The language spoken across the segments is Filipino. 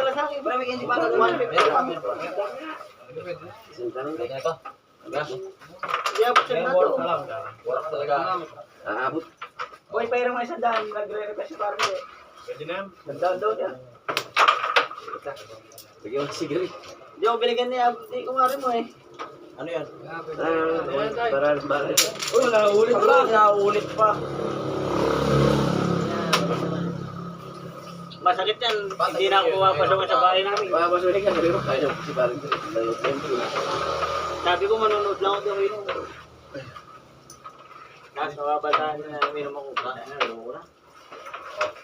dala sa akin. Parang hindi para 150. Sintanan ka ito. Hindi abot siya na to. Wala talaga. Aabot. Boy, pahirang may sandaan. Nagre-request si Pardo eh. Pwede na yan. Sandaan daw niya. Bigyan mo sigarit. Hindi ako binigyan niya. Hindi kumari mo eh. Ano yan? Para bakit? Uy, nauulit pa. Nauulit pa. Masakit yan. Hindi na ako pumapasok sa bahay namin. Papasukin ka, sabi mo, kaya mo si parang Sabi ko manonood lang ako dito. Tapos mababataan na minum ako. Ano ko na?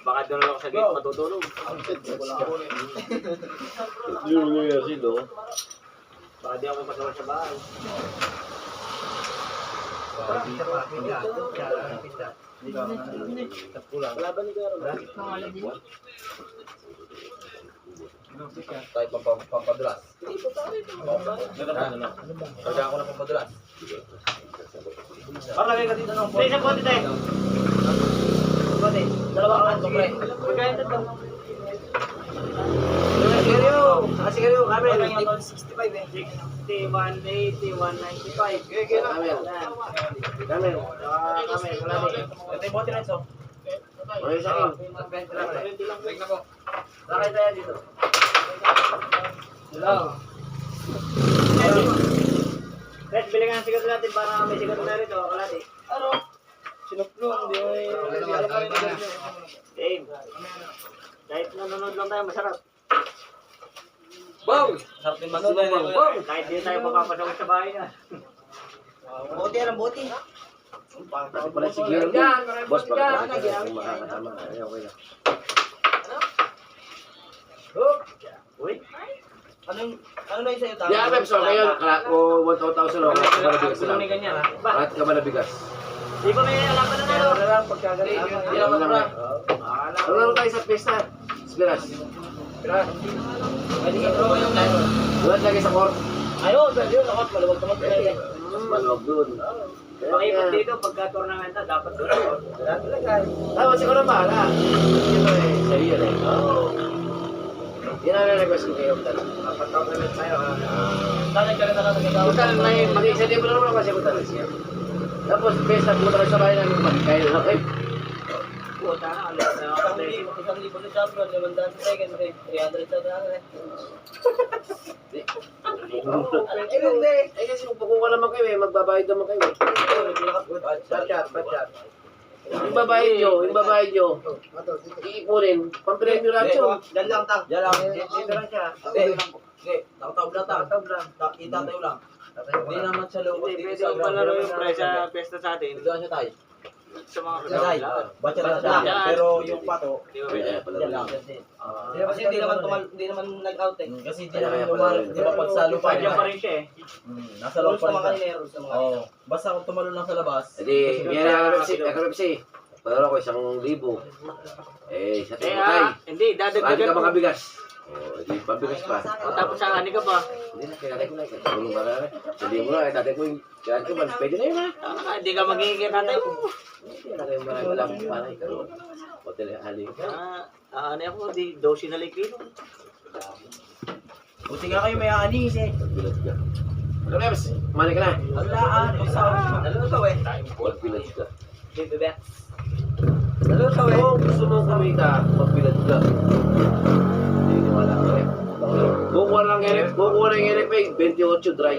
Baka doon lang ako sa gate matutulog. Yung nga sino? Baka di ako pasok sa bahay. Wala ba ni Garo? Tayo pampadulas. Hindi po tayo. Kaya ako na pampadulas. Para lagay ka dito ng bote. Isang bote tayo. Bote. Dalawa ka ito, pre. Magkaya ito ito. Sigarilyo, kami. 65 eh. 60, 180, 195. Kaya na. Kami. Kami, wala din. Ito yung bote na ito. May isa rin. 20 lang. 20 lang. Take na po. Lakay tayo dito. Hello. Red, bili nga ng sigarilyo natin para may sigarilyo na rito. Kalati. Ano? Sinuplong, hindi mo Dave. Kahit nanonood lang tayo, masarap. Bong! Sarap din masunan eh. Bong! Kahit di tayo papapasok sa bahay na. Buti yan ang buti. Ako pala si Gil. Boss, bakit ako makakatama? Ay, okay na. Uy. Ano na yung sa'yo tao? Yeah, Peps, okay yun. O 1,000 o kahit ka ba na bigas lang? Tulungan ganyan ha? Kahit ka ba na bigas? Di ba may alam ka na Ano ano? lang pagkagaling? Hindi naman na. Ano lang tayo sa pista? Spiras. Pwede ka tulungan yung live. Bulat lagi sa court. Ayun, pwede yun. Ako, maluwag naman talaga. Mas maluwag doon. Pakipag dito, pagka tournamenta, dapat doon. Tapos ikaw na bahala. Ito eh, sa'yo yun eh. Yan ang request ko kayo. Patawag namin tayo. Sanay ka rin na lang nagagawa. Butal, may mag-isa din mo naman kasi butal siya. Tapos, best na butal sa bahay namin, magkain na kayo. Puta na, alas na ako. Isang libo na champion, 500 seconds, 300 sa daan eh. Eh, hindi. Eh, kasi pupukuha naman kayo eh, magbabayad naman kayo. Batchat. Yung babayad nyo, iipunin, pampremyo lahat yun. Diyan lang, tang. Diyan lang. Dito lang siya. Hindi, nakataob lang, tang. Itatayo lang. Hindi naman sa loob. Hindi, pwede ako palaro yung price sa pesta sa atin. Doon siya tayo. Sa mga Tatay, kasama. batcha lang siya. Pero yung pato, Di ba Pwede pwede? na pala. yan lang. Kasi hindi naman nag-out eh. Kasi hindi Kaya naman pala. di ba pag sa lupa Nandiyan pa rin siya eh. Nasa loob pa rin siya. Oo. Basta kung tumalo lang sa labas. Hindi, yan ang kasi. Palaro ko 1,000. Eh, sa Eh, tingutay. hindi, Bakit dadagdagan ka mo. makabigas? Oo, hindi, pabigas pa. Tapos sa ani ka pa. Hindi na, kinatay ko na. Tulong ba na? Sabi mo na, tatay ko yung kinatay ko, pwede na yun ha. Hindi ka magiging tatay mo. Hindi na kayo marami wala akong panay. Hotel haling. Ano ako, di 12 na kilo. Buti nga kayo may anis eh. Pagbilat ka. Ano ba, mas? Mani ka na. Wala, Nalusaw eh. Pagbilat ka. Bebe. Nalusaw eh. Kung gusto mong kumita, magbilat ka. Hindi wala ka rin. Kukuha ng NFA, 28 dry.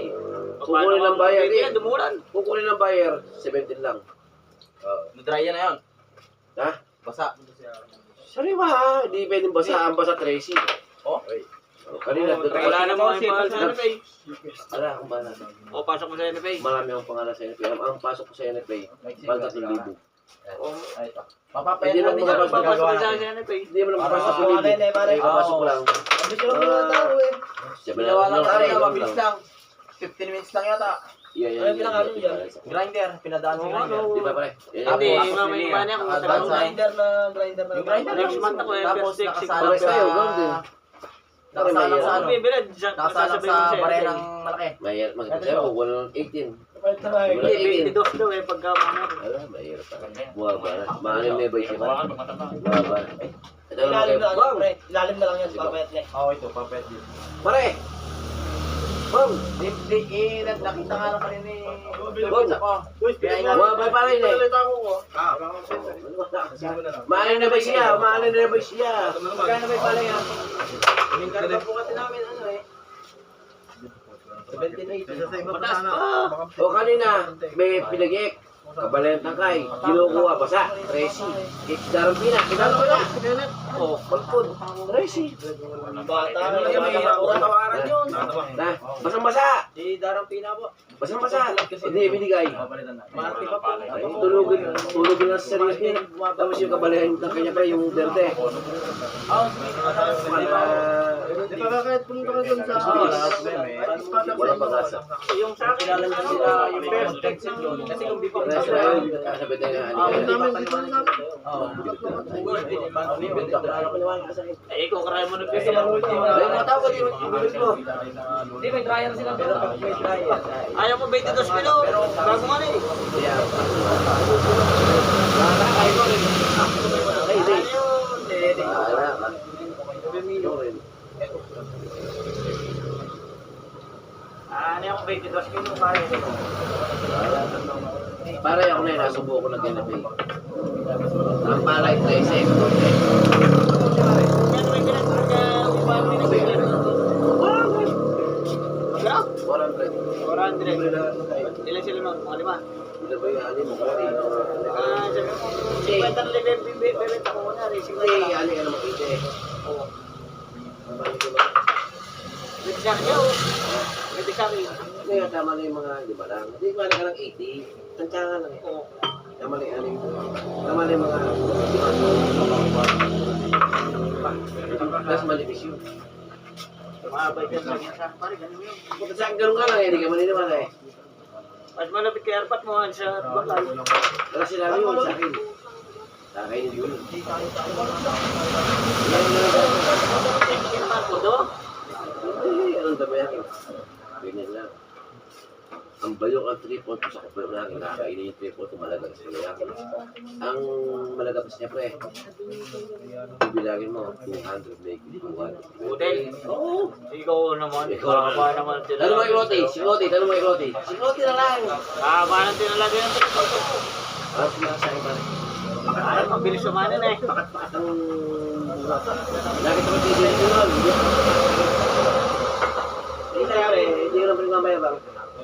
Kukunin ng buyer, Hindi, dumulan. kukunin ng buyer, 17 lang. Dry yan na yun. Ha? Basa. Sariwa ha, hindi pwedeng basa ang basa Tracy. Oh? Kanina, doon Wala na mga pangalan sa NFA. Wala akong bahala. O, pasok mo sa NFA. Marami akong pangalan sa NFA. Ang pasok ko sa NFA, bang 3,000. Ay, ito. Hindi Papapayan lang natin mga yan. Papasok mo sa natin. NFA. Hindi mo lang Para papasok sa yung pangalan eh, pare. Ay, papasok ko lang. Ang gusto lang mga tao eh. Sabi Ginawa lang tayo, lang, mabilis lang. 15 minutes lang yata. Ano yung pinakano dyan? Grinder, pinadaan sa grinder. Di ba pare? Hindi, mamaya ako sa Advance kanila. grinder na. Yung grinder Next month ako, Tapos first six, nakasala Pares tayo, sa... gawin din. Nakasalang sa ano? Bilad. Nakasalang sa barenang malaki. Mahirap mag-sa'yo, kukuha ng 18. Hindi, 22 daw eh, pagka ano. Ala, mahirap pa. Buwaba na. Maanin na ba siya? Buwaba. Ito lang Ilalim na kayo. lang, pre. Ilalim na lang yan, papayat niya. Oo, ito, papet din. Pare! Bong! Nakita nga lang kanina eh. Bong! Buwaba pa rin eh. Maanin na ba siya? Maanin na ba siya? Magkano ba yung pala yan? Kaming karga po kasi namin, ano eh. 78. Mataas pa. O kanina, may pinagik. Kabalayang tangkay. Kinukuha, basa. Tracy. Darampina. Kilala ko na. O, pagpod. Tracy. Bata na May tawaran yun. Na, basang-basa. Si Darampina po. Basang-basa. Hindi, binigay. Marte pa po. Ay, tulogin na sa serious niya. Tapos yung kabalayang tangkay niya pa, yung verde. Di ba kahit pumunta ka dun sa... Walang pag-asa. Yung sa akin, Kilala na sila yung first exit yun. Kasi kung di pa Rest na yun. Sabi na nga. eh, ikaw karaya mo na piso lang. Ay, mga tao ko din. Ibigay ko. Hindi, may dryer sila pero may dryer. Ayaw mo 22 kilo. Bago nga na eh. Ay, di. Ayun. Wala. Ano yung 22 kilo kaya nito? Para ako na yun, nasubo ko na ginabay. Ang palay, 13. Yan, may pinag-upan mo na bigyan. Magkano? 400. 400. Ilan sila nun? Mga 5? Ito ba yung alin mo? Sabi mo, 50 na libre, bibenta ko na, racing na Hindi, lang. alin ka na makita eh. Pwede sa akin yun. Pwede sa akin. Ngayon, tama na yung mga, di ba lang? Hindi, wala ka lang 80. Tansya nga lang eh. Oo. Tama na yung alin. Tama na yung mga, tapos malipis yun. Mabay ka sa akin sa akin. Pare, ganun yun. Sa akin, ganun nga lang eh, hindi ka maniniwala eh. Mas malapit kay Arpat mo sa bakal. Pero sinabi yun sa akin. Sa akin, hindi ko yun. Kinaman ko do. Eh, anong dami yan? Ganyan lang. Ang bayok ang 3 ponto sa kapal na akin, nakakainin yung 3 ponto malagas. Ang malagapos niya pre, bibilagin mo, 200 may kiluhan. Hotel. Oo. Ikaw naman. Ikaw naman. Haba naman sila. Tanong mo yung Roti, si Roti, tanong mo yung Roti. Si Roti na lang. Haba naman tinalagay ng ito. Ang sinasabi pa rin. Ay, mabilis sumanan eh. Pakat-pakat ang... Lagi sa pagkigil ko nun. Hindi na yari, hindi ko naman rin mamaya bang.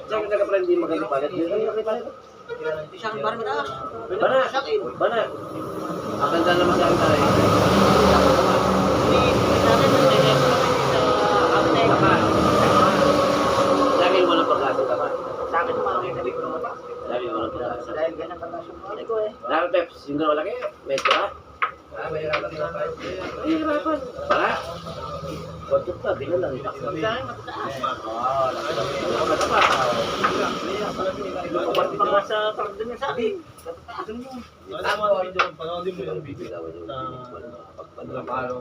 Siyempre nagka-friend, hindi maganda palit. Hindi kami nakipalit. Isa akin parang mataas. Bana, Sa akin. bana. Ang ganda naman sa akin tayo. Hindi, sa akin may akin Tama. Sa akin walang pag-asa, tama. Sa akin mga kinabig ko mataas. Sa akin walang pag-asa. Dahil ganyan pataas yung pare ko eh. Dahil Peps, yung gano'n laki, medyo ha? Hihirapan. Para? Batot pa, bigla lang. Sa akin mataas. Matapa. Kubat pa nga sa tarap din sa akin. Bibigawan yung pagpapalo.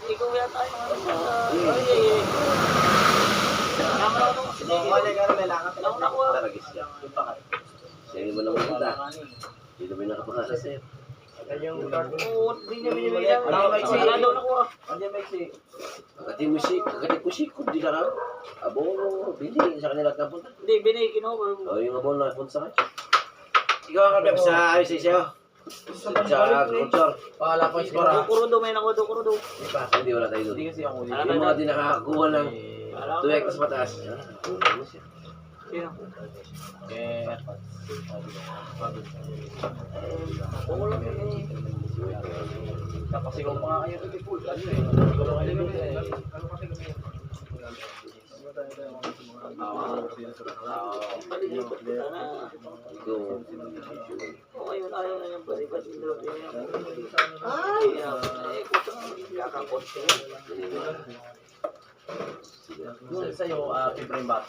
Ikaw yata yung ano sa... Ay, Nakakalaw ko kasi. Nakakalaw. Taragis siya. Sige mo naman punta. Dito may nakapakasa sa'yo. Oo, di niya binibilang. Wala daw nakuha. Agati mo si di na lang. Abo, bili sa kanila at napunta. Hindi, binay, kinuha. O, yung abo na napunta sa kanya. Ikaw ang kapag sa ayos sa'yo. Sa agriculture. Paala ko iskora. Dukurudo, may nakuha dukurudo. Hindi wala tayo doon. Hindi kasi ako Yung mga di nakakakuha ng 2 hectares mataas. Ano siya? Sino? Tapos ikaw pa nga kayo ito full. Ano eh? Ikaw lang kayo Paligid ko sana. Ikaw. O ayun, ayaw na yung balikat. Ay! Ay, kutang kakakot siya. Doon sa'yo, paper and bat.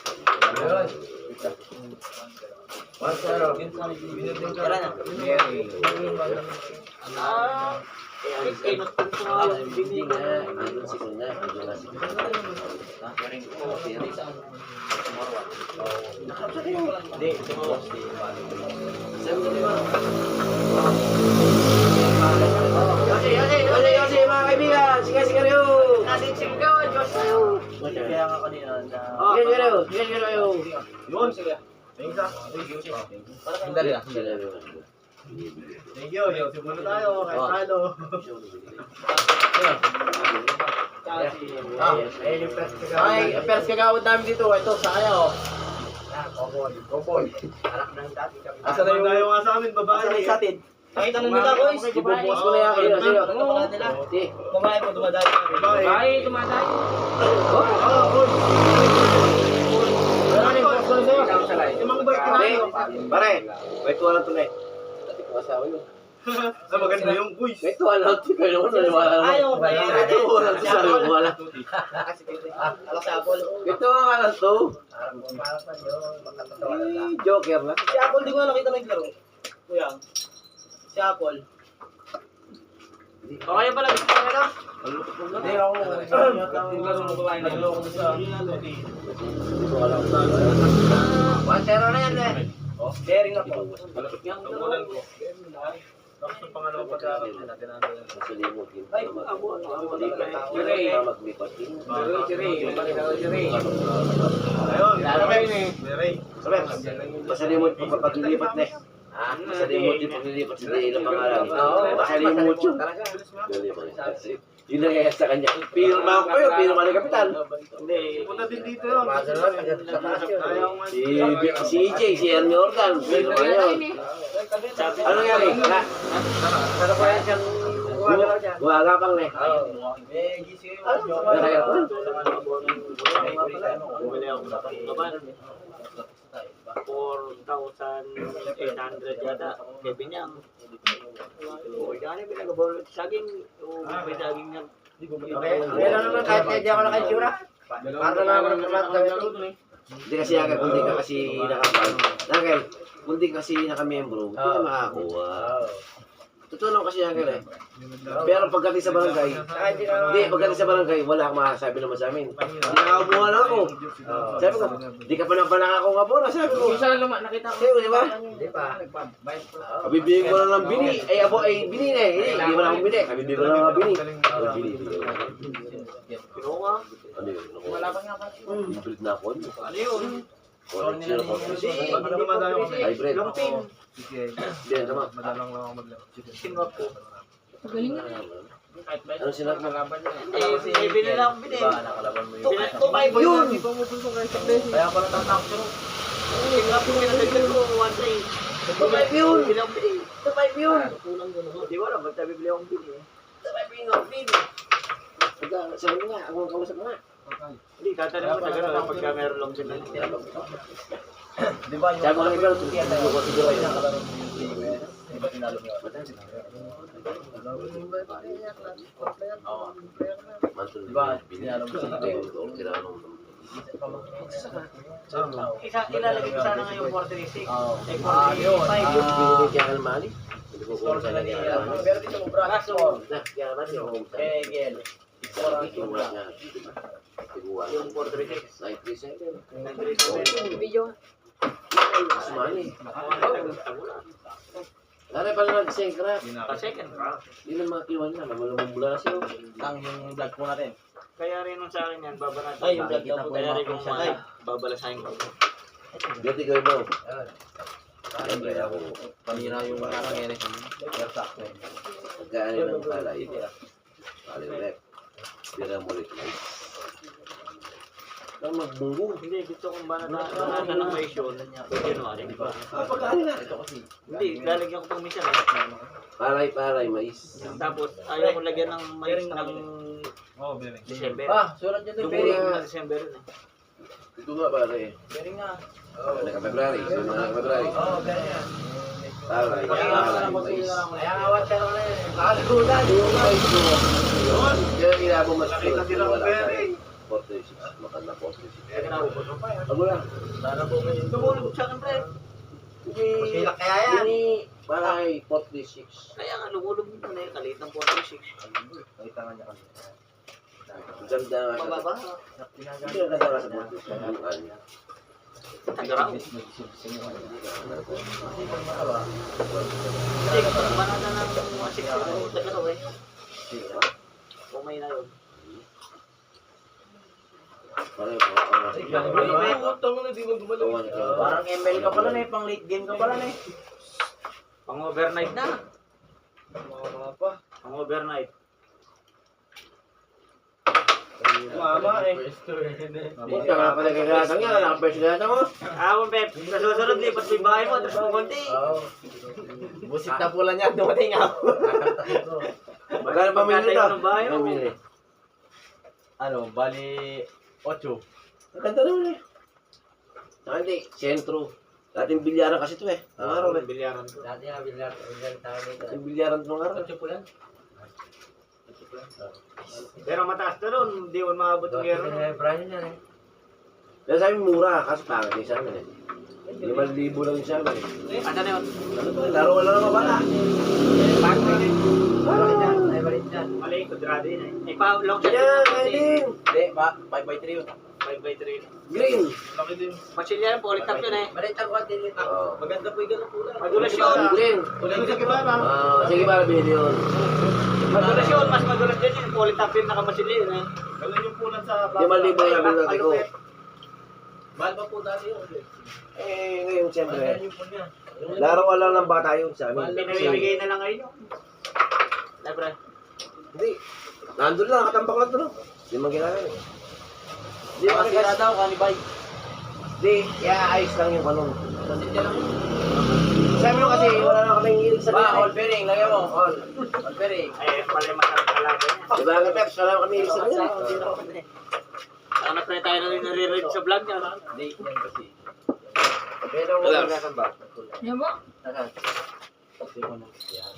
Tara na. Hindi nga, andun si Kunya, andun nga si Kunya. Hindi, tumawag si Sabi ko ba? Yossi, mga kaibigan! Sige kayo! Natin sigaw, Diyos sa'yo. Kaya nga kanina na... Sige kayo! Yun, sige. Yung isa. Sandali lang. Thank you. Sumunod tayo. Kahit talo. Ay, pers kagawad namin dito. Ito, saya oh. Koboy. Asa na yung nga sa amin, babae. Asa na yung satid? Nakita na nila, boys. Ibubukas ko na yan. Sino? Sige. Kumain po, dumadayo. Babae. tumatay. Yung mga boy, kinain. Pare, may tuwa lang tuloy. Dati ko asawa yun. Ah, maganda yung boys. May tuwa lang tuloy. Kaya naman, naniwala naman. Ayaw, bayan. May tuwa lang tuloy. Sabi ko wala. Alak sa Apple. May tuwa nga lang to. Joker lang. Si Apple, di ko na nakita naglaro. Kuya. Si Apple. Okay pala, gusto ko na. Hindi ako. Naglaro ko sa... Dito ka lang. 1-0 na yan eh. Sharing na po. Tapos yung pangalawang pagkakaroon natin Masilimot yun. Ay, abo. Maglipat din. Ayun, Lalo kayo eh. Mary. Sabi, masalimot yung paglilipat na eh. Masalimot yung paglilipat sa ilang pangalan. Masalimot yun. Yun na kaya sa kanya. Pirma ko yun, pirma ng kapitan. Hindi. Punta din dito yun. Si EJ, si Ernie Organ. Pirma yun. Ano nangyari? Pero kaya siyang Gumagapang na eh. Eh, gising bumili ako sa panglaban. 4,800 yata. Sabi niya, gano'n pinag-abulot saging. May saging niya. Kaya lang naman kahit hindi ako nakaitsura. Para na ako nagpapagawin. Hindi kasi agad, kung di ka kasi nakapag. Kung di kasi nakamembro, hindi ka makakuha. Totoo lang kasi agad eh. Pero pagdating sa barangay, pagdating sa barangay, wala kang makasabi naman sa amin. Hindi nakakabuha lang ako. Sabi ko, di ka pa nang panakako nga po. Sabi ko, Isa lang naman, nakita ko. sa'yo, di ba? Hindi pa. Kabibigyan ko lang ng bini. Ay, abo, ay, bini na eh. Hindi mo na akong bini. Kabibigyan ko lang ng bini. Bini. Pero nga. Ano yun? Wala pa nga pa. Hybrid na ako. Ano yun? Pag dumadayo kami. Hybrid. Long pin. Hindi, naman. Madalang lang ako maglaro. Singapore. Ano sinabi mo? Hindi, may binili akong bini. Nakalaban mo yun. Tumay ba yun? Kaya pala tatakso. Singapore, pinasagyan ko 1 Tumay ba yun? Bilang bini. Tumay ba yun? Di ba na, ba't tabi bili akong bini? Tumay ba yun? Sabi mo nga, ako ang kausap mo nga. Hindi, tatanong mo na gano'n pagka meron lang sila. Di ba yung... Sabi ko lang ikaw, tutulungan ko siguro yun. Di ba tinalo mo? Mantul Diba, binalo mo sa tayo o kinanong Ilalagay ko sana ngayong 46. Eh, 45 yun. yun. binili kaya Almani. Hindi ko Store kung sila saan ni... kaya Almani. Pero dito mo bra. Store. Na, kaya Almani ako kung saan. Egel. Tiguan nga. Tiguan. Yung 436. 937. Video. Asmani. Lari pala nag-sengkrap. Pa-second. Yun ang mga kiwan na. Mamalumang mula na siya. Tang yung vlog po natin. Kaya rin nung sa akin yan, babanatan. Ay, yung vlog daw po. Kaya rin kung ay, babalasahin ko. Gati gawin mo. Siyempre ako. Panira yung kakangere. Pagkaani ng palay. Palay ulit. Tira mo ulit. Ang magbunggo. Hindi, gusto kong banatan ng maisyon. January, di ba? Pagkaani na. Hindi, lalagyan ko pang misa. Palay, mais. Tapos, ayaw ko lagyan ng mais ng Oo, Mary. December. Sulat nyo doon, Dumulo Peri. ko na December yun eh. Ito nga pare. Peri nga. Naka-February. Naka-February. Oo, Peri nga. Palay, mais. Kaya nga, watch ka na yun. Nakalunan. Yun. Kaya ilabo mas Nakita din ako, Mary. 46. Makanda 46. Kaya kinabukod mo pa. Ako lang. Sana po kayo. Tumulog sa akin, pre. Sila kaya yan. Palay, 46. Kaya nga, lumulog nito na yung kalit ng 46. Nakita nga niya kanina. Ang ganda nga sa... Mababa. Hindi ang ganda nga sa 46. Ang ano. Tagaraw. Hindi, banata ng 160 tagaraw eh. Kumay na yun. Palay, Parang ML ka pala na eh, pang late game ka pala na eh. Pang overnight na. Pang overnight. Mama eh. Punta nga pala kay Gatang yan. Nakapersi na Gatang mo. Mong Pep, sa susunod, lipat mo yung bahay mo, tapos mo konti. Busit na pula niya, dumating ako. Magkano pa minute Magkatayo ito? ng bahay mo. Ang minute. Ano, bali 8. Ang ganda naman eh. Saka hindi, sentro. Dating bilyaran kasi ito eh. Ang araw eh. Bilyaran ko. Dati nga, bilyar tayo nito. Dating bilyaran ito ng araw. 8 po lang. Pero mataas na ron, hindi mo maabot ng gero. Brian niya eh. Kaya sabi mura, kaso pangit yung sa amin eh. 5,000 lang yung sa amin eh. Ano na yun? Ano to? Laro wala naman bata. Bago na yun. Ay, balik dyan. Mali, kudrado yun eh. Ay, pa-long shot. Yan, Edin! Hindi, 5x3 yun. 5x3. Green! Machilya yan, polit up yun eh. Balik ang konti nito. Oo. Maganda po yung ganun pula. Madulas yun. Green! Sige para bilhin yun. Madulas yun, mas madulas din yun. Polit up yun, nakamachilya yun eh. 5,000 yung namin natin ko. Mahal pa po dati yun. Eh, ngayon siyempre. Yung po niya. Laro wala ng bata yun sa amin. Pinamimigay na lang ngayon yun. Libre. Hindi. Nandun lang, nakatambak lang doon. Hindi man ginagawa eh. Hindi, masira daw, kanibay. Hindi, kaya ayos lang yung kanong. Masira lang. Sabi mo kasi, wala na kaming hilig sa All kanya. bearing, lagyan mo. All bearing. Ay, pala yung masarap talaga niya. Diba nga Peps, wala na kami hilig sa kanya. Hanap na tayo na rin nare-read sa vlog niya. Hindi, yan kasi. Pero wala na kang ba? Yan mo? Saan? Kasi mo na. Yan.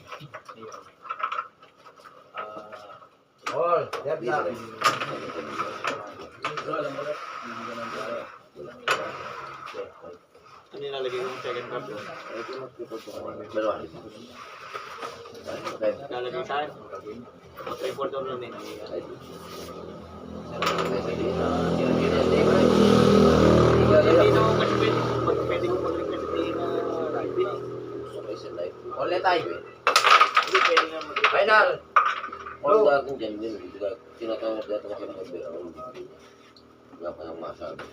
Ayun. All. Yan Di lang. rin. Alam mo na. Hindi ganun tayo. Ano yung nalagay yung second cup yun? Dalawa. Okay. Nalagay sa akin. Matry for door nun eh. Hindi na ako kasi pwede kong mag-request na rugby. Ulit tayo. Hindi pwede nga mag-request. Final. All dati dyan din. Tinatawag dati na kinakabira. Wala pa nang masabi.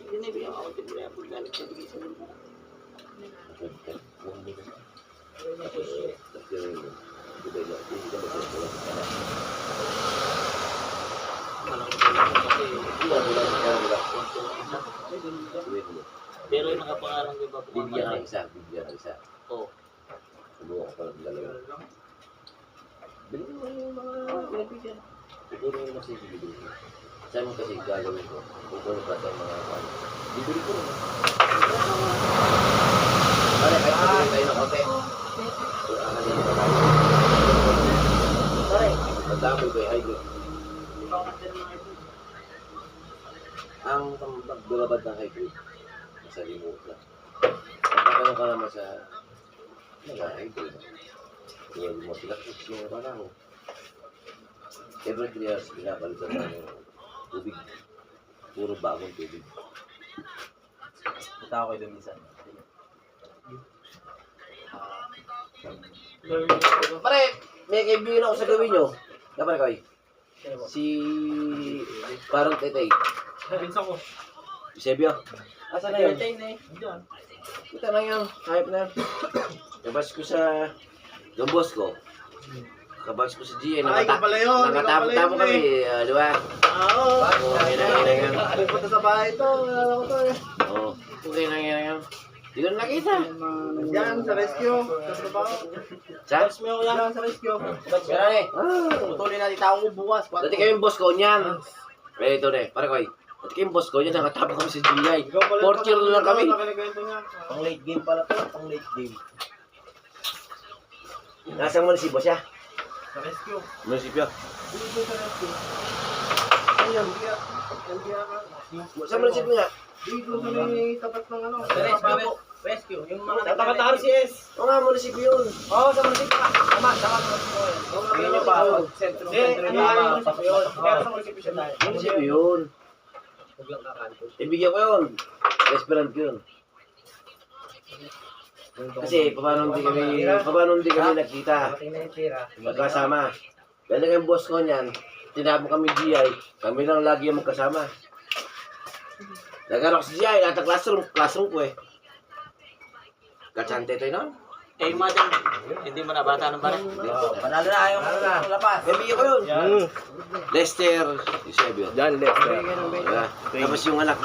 Hindi na ibigay ako din kaya pag galit sa bigay sa lupa. Malang ko kasi pero yung nakapangalan ko ba Bibigyan ka isa. Bibigyan ka isa. Oo. Subukan ko lang dalawa. Bilhin mo yung mga kaibigan. Siguro yung mas ibibigay ko. Saan mo kasi gagawin ko? Kung pa sa mga ano. Bibili ko rin. Pare, kahit sabihin tayo ng kape. Pare, magdamoy ko yung hybrid. Ang pagbulabad ng hybrid, nasa remote lang. Pagkatanong ka naman sa hybrid. Yung mo sila, yung parang every 3 years, pinapalitan ng tubig. Puro bagong tubig. Punta ako kayo doon minsan. Pare, may kaibigan ako sa gawin nyo. Dapat kaway. Si parang tetay. Pinsa ko. Eusebio. Asa na yun? Diyan. Kita na yun. Hype na. Kabas ko sa Don Bosco. Kabas ko sa GA. Ay, ikaw pala yun. Nakatapon kami. Di ba? Oo. Okay na yan. Aling punta sa bahay ito. Wala ko to eh. Oo. Okay na yan. Di ko na nakita. Yan, sa rescue. Sa trabaho. Saan? May ako yan sa rescue. Kaya eh. Putulin natin tao ko bukas. Dati kami boss ko niyan. Pero ito na eh. Para kaway. Dati kami boss ko niyan. Nakatapon kami sa GI. 4 year lang kami. Pang late game pala to. Pang late game. Nasa munisipyo siya. Sa rescue. Munisipyo. Dito sa rescue. Ayun. Yan. Sa munisipyo nga. Dito sa may tapat ng ano. Sa rescue po. Rescue. Yung mga Sa tapat na RCS. Oo nga, munisipyo yun. Oo, sa munisipyo ka. Tama, sa munisipyo. Yun yung pa. Sentro Hindi, yung munisipyo yun. Pero sa munisipyo siya tayo. Munisipyo yun. Huwag lang kakanto. Ibigyan ko yun. Restaurant ko yun. Kasi paano hindi kami nakita. Pati na yung tira. Magkasama. Dahil yung boss ko niyan, tinapon kami GI, kami lang lagi yung magkasama. Nagkaroon ko sa GI, lahat ng classroom ko eh. Katsante ito yun. Eh, madam, hindi mo nabata ng parang. Panalo na yung lapas. Ibigyan ko yun. Yan. Lester, Eusebio. Yan, left. Tapos yung anak